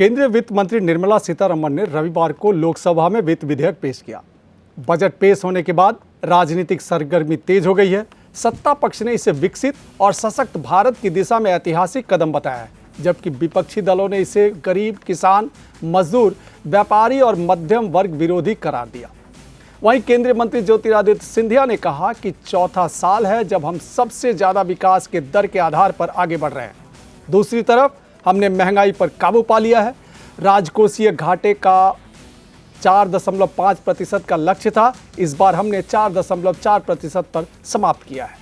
केंद्रीय वित्त मंत्री निर्मला सीतारमण ने रविवार को लोकसभा में वित्त विधेयक पेश किया। बजट पेश होने के बाद राजनीतिक सरगर्मी तेज हो गई है। सत्ता पक्ष ने इसे विकसित और सशक्त भारत की दिशा में ऐतिहासिक कदम बताया है, जबकि विपक्षी दलों ने इसे गरीब, किसान, मजदूर, व्यापारी और मध्यम वर्ग विरोधी करार दिया। वहीं केंद्रीय मंत्री ज्योतिरादित्य सिंधिया ने कहा कि चौथा साल है जब हम सबसे ज्यादा विकास के दर के आधार पर आगे बढ़ रहे हैं। दूसरी तरफ हमने महंगाई पर काबू पा लिया है। राजकोषीय घाटे का 4.5% का लक्ष्य था, इस बार हमने 4.4% पर समाप्त किया है।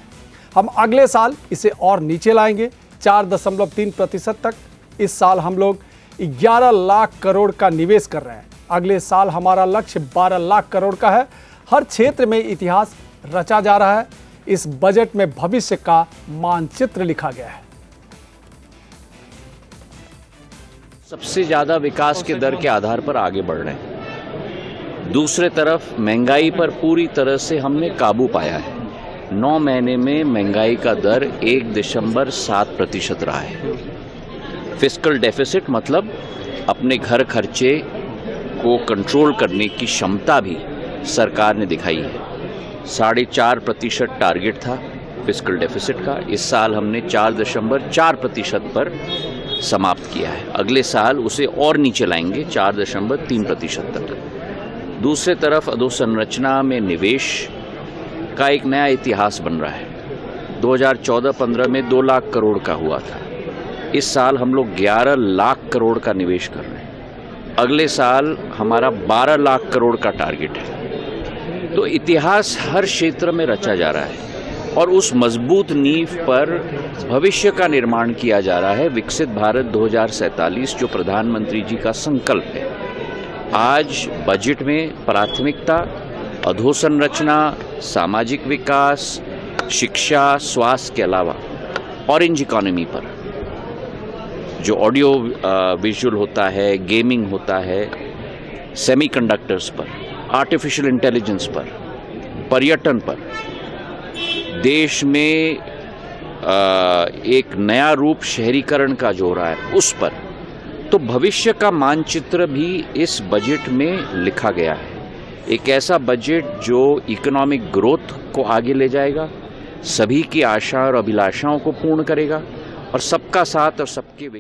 हम अगले साल इसे और नीचे लाएंगे, 4.3% तक। इस साल हम लोग 11 लाख करोड़ का निवेश कर रहे हैं। अगले साल हमारा लक्ष्य 12 लाख करोड़ का है। हर क्षेत्र में इतिहास रचा जा रहा है। इस बजट में भविष्य का मानचित्र लिखा गया है। सबसे ज़्यादा विकास के दर के आधार पर आगे बढ़ रहे हैं। दूसरे तरफ महंगाई पर पूरी तरह से हमने काबू पाया है। 9 महीने में महंगाई का दर 1.7% रहा है। फिस्कल डेफिसिट मतलब अपने घर खर्चे को कंट्रोल करने की क्षमता भी सरकार ने दिखाई है। 4.5% टारगेट था फिस्कल डेफिसिट का, इस साल हमने 4.4% पर समाप्त किया है। अगले साल उसे और नीचे लाएंगे, 4.3% तक। दूसरे तरफ अधोसंरचना में निवेश का एक नया इतिहास बन रहा है। 2014-15 में 2 लाख करोड़ का हुआ था। इस साल हम लोग 11 लाख करोड़ का निवेश कर रहे हैं। अगले साल हमारा 12 लाख करोड़ का टारगेट है। तो इतिहास हर क्षेत्र में रचा जा रहा है और उस मजबूत नींव पर भविष्य का निर्माण किया जा रहा है। विकसित भारत 2047 जो प्रधानमंत्री जी का संकल्प है, आज बजट में प्राथमिकता अधोसंरचना, सामाजिक विकास, शिक्षा, स्वास्थ्य के अलावा ऑरेंज इकोनॉमी पर, जो ऑडियो विजुअल होता है, गेमिंग होता है, सेमीकंडक्टर्स पर, आर्टिफिशियल इंटेलिजेंस पर, पर्यटन पर, देश में एक नया रूप शहरीकरण का जो हो रहा है उस पर, तो भविष्य का मानचित्र भी इस बजट में लिखा गया है। एक ऐसा बजट जो इकोनॉमिक ग्रोथ को आगे ले जाएगा, सभी की आशा और अभिलाषाओं को पूर्ण करेगा और सबका साथ और सबके